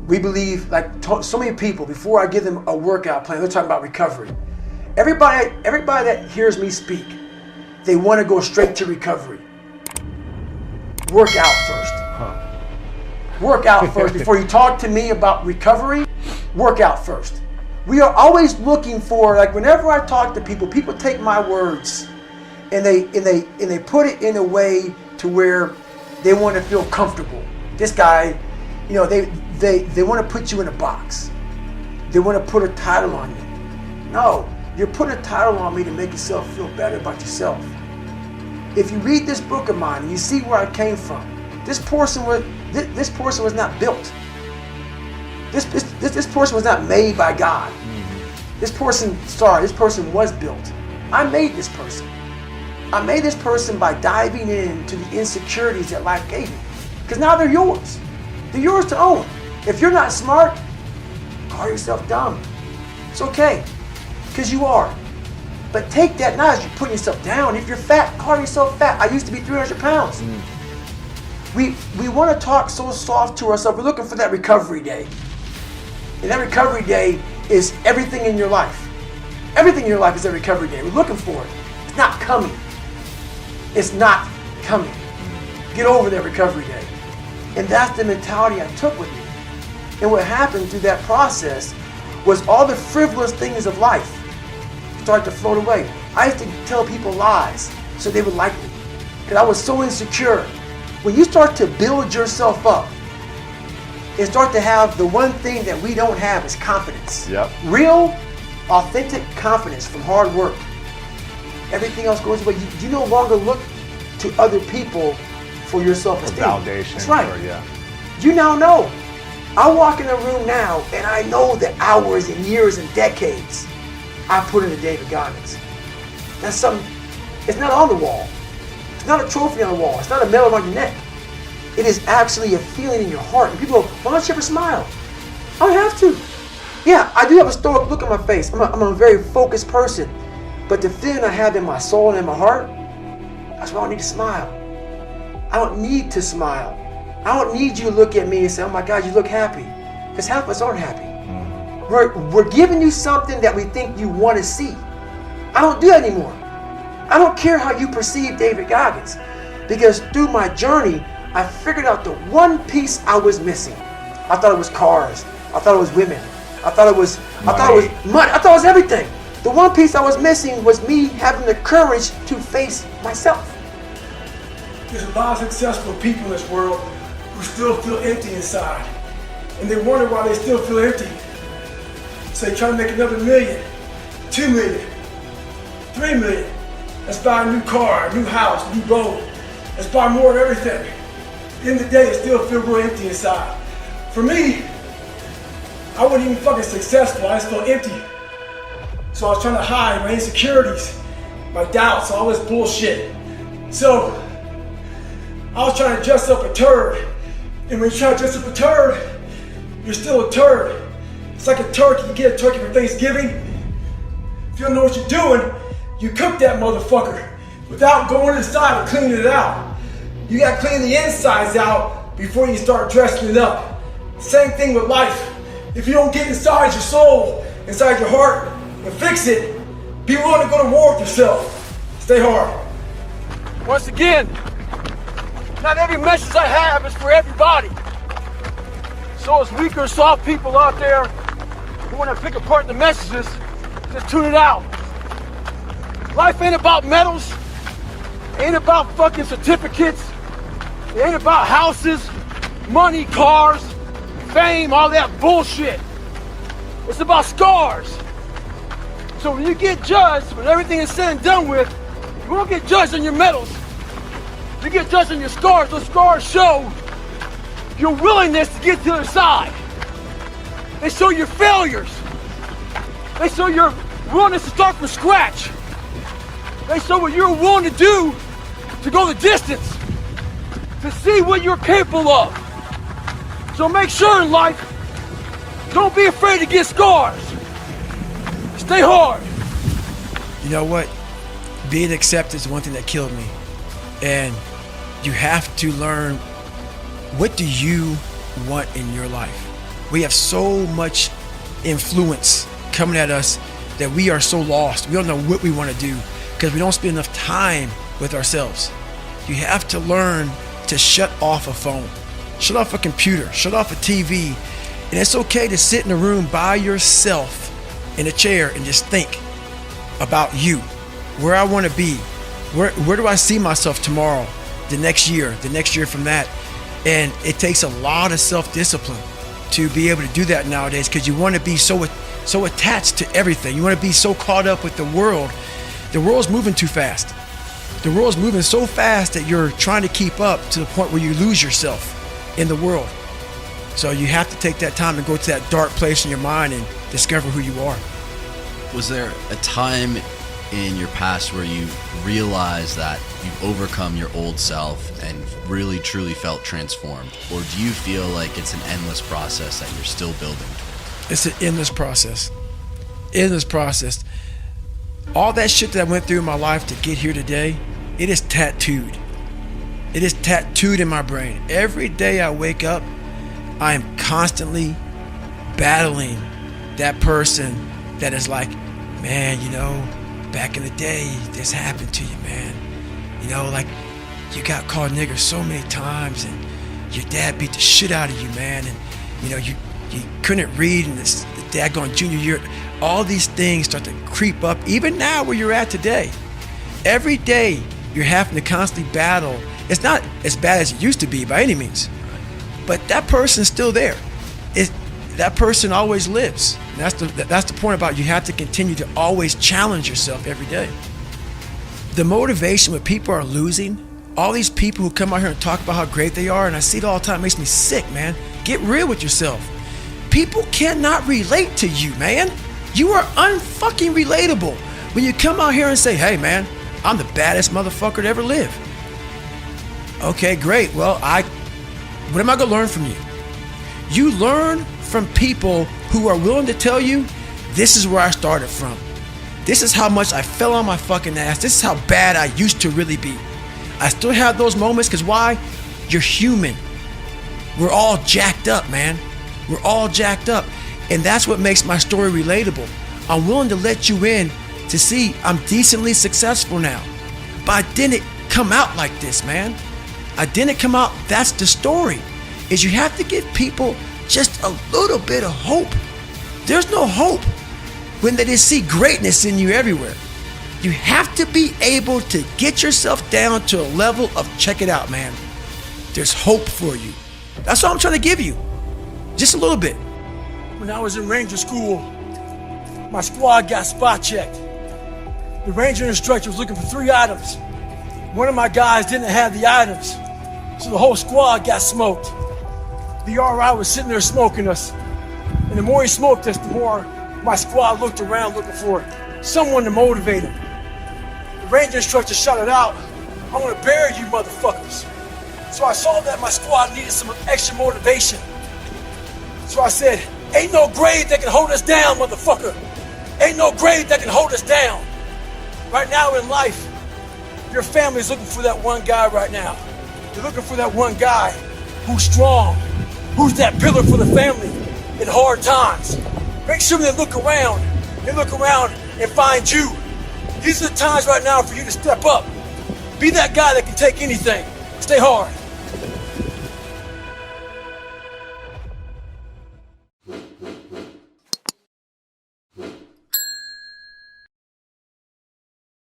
We believe, like so many people, before I give them a workout plan, they're talking about recovery. Everybody that hears me speak, they want to go straight to recovery. Work out first. Work out first. Before you talk to me about recovery, work out first. We are always looking for, like whenever I talk to people, people take my words and they put it in a way to where they want to feel comfortable. This guy, you know, they want to put you in a box. They want to put a title on you. No, you're putting a title on me to make yourself feel better about yourself. If you read this book of mine and you see where I came from, this person was not built. This person was not made by God. This person was built. I made this person. I made this person by diving into the insecurities that life gave me. Because now they're yours. They're yours to own. If you're not smart, call yourself dumb. It's okay, because you are. But take that not as you're putting yourself down. If you're fat, call yourself fat. I used to be 300 pounds. We want to talk so soft to ourselves. We're looking for that recovery day. And that recovery day is everything in your life. Everything in your life is that recovery day. We're looking for it. It's not coming. It's not coming. Get over that recovery day. And that's the mentality I took with me. And what happened through that process was all the frivolous things of life started to float away. I used to tell people lies so they would like me because I was so insecure. When you start to build yourself up and start to have the one thing that we don't have is confidence. Yep. Real, authentic confidence from hard work. Everything else goes away. You no longer look to other people for your self-esteem. Validation. That's right. Or, yeah. You now know. I walk in a room now and I know the hours and years and decades I put into David Goggins. That's something, it's not on the wall. It's not a trophy on the wall. It's not a medal around your neck. It is actually a feeling in your heart. And people go, why don't you ever smile? I don't have to. Yeah, I do have a stoic look on my face. I'm a very focused person. But the feeling I have in my soul and in my heart, that's why I don't need to smile. I don't need to smile. I don't need you to look at me and say, oh my God, you look happy. Because half of us aren't happy. We're giving you something that we think you want to see. I don't do that anymore. I don't care how you perceive David Goggins. Because through my journey, I figured out the one piece I was missing. I thought it was cars. I thought it was women. I thought it was money. I thought it was everything. The one piece I was missing was me having the courage to face myself. There's a lot of successful people in this world who still feel empty inside. And they wonder why they still feel empty. So they try to make another million, 2 million, 3 million. Let's buy a new car, a new house, a new boat. Let's buy more of everything. At the end of the day, they still feel real empty inside. For me, I wasn't even fucking successful, I just felt empty. So I was trying to hide my insecurities, my doubts, all this bullshit. So I was trying to dress up a turd. And when you try to dress up a turd, you're still a turd. It's like a turkey. You get a turkey for Thanksgiving. If you don't know what you're doing, you cook that motherfucker without going inside and cleaning it out. You gotta clean the insides out before you start dressing it up. Same thing with life. If you don't get inside your soul, inside your heart, and fix it, be willing to go to war with yourself. Stay hard. Once again, not every message I have is for everybody. So as weaker, soft people out there who want to pick apart the messages, just tune it out. Life ain't about medals, ain't about fucking certificates, it ain't about houses, money, cars, fame, all that bullshit. It's about scars. So when you get judged, when everything is said and done with, you won't get judged on your medals. You get judged on your scars. Those scars show your willingness to get to the other side. They show your failures. They show your willingness to start from scratch. They show what you're willing to do to go the distance, to see what you're capable of. So make sure in life, don't be afraid to get scars. Stay hard. You know what? Being accepted is one thing that killed me. And you have to learn, what do you want in your life? We have so much influence coming at us that we are so lost. We don't know what we want to do because we don't spend enough time with ourselves. You have to learn to shut off a phone, shut off a computer, shut off a TV. And it's okay to sit in a room by yourself in a chair and just think about you, where I want to be, where do I see myself tomorrow, the next year from that. And it takes a lot of self-discipline to be able to do that nowadays, because you want to be so attached to everything. You want to be so caught up with the world. The world's moving too fast. The world's moving so fast that you're trying to keep up to the point where you lose yourself in the world. So you have to take that time and go to that dark place in your mind and discover who you are. Was there a time in your past where you realized that you've overcome your old self and really truly felt transformed? Or do you feel like it's an endless process that you're still building towards? It's an endless process. Endless process. All that shit that I went through in my life to get here today, it is tattooed. It is tattooed in my brain. Every day I wake up, I am constantly battling that person that is like, man, you know, back in the day, this happened to you, man. You know, like, you got called nigger so many times, and your dad beat the shit out of you, man, and, you know, you couldn't read in this daggone junior year. All these things start to creep up, even now where you're at today. Every day, you're having to constantly battle. It's not as bad as it used to be by any means, but that person's still there. That person always lives. And that's the point about you have to continue to always challenge yourself every day. The motivation when people are losing, all these people who come out here and talk about how great they are, and I see it all the time, it makes me sick, man. Get real with yourself. People cannot relate to you, man. You are unfucking relatable when you come out here and say, hey, man, I'm the baddest motherfucker to ever live. Okay, great. Well, what am I gonna learn from you? You learn from people who are willing to tell you, this is where I started from. This is how much I fell on my fucking ass. This is how bad I used to really be. I still have those moments, because why? You're human. We're all jacked up, man. We're all jacked up. And that's what makes my story relatable. I'm willing to let you in to see I'm decently successful now. But I didn't come out like this, man. I didn't come out. That's the story, is you have to give people just a little bit of hope. There's no hope when they just see greatness in you everywhere. You have to be able to get yourself down to a level of, check it out, man. There's hope for you. That's all I'm trying to give you. Just a little bit. When I was in Ranger school, my squad got spot checked. The Ranger instructor was looking for 3 items. One of my guys didn't have the items, so the whole squad got smoked. The RI was sitting there smoking us, and the more he smoked us, the more my squad looked around looking for someone to motivate him. The Ranger instructor shouted out, "I'm gonna bury you motherfuckers." So I saw that my squad needed some extra motivation. So I said, "Ain't no grave that can hold us down, motherfucker. Ain't no grave that can hold us down." Right now in life, your family's looking for that one guy right now. You're looking for that one guy who's strong, who's that pillar for the family in hard times. Make sure they look around and find you. These are the times right now for you to step up. Be that guy that can take anything. Stay hard.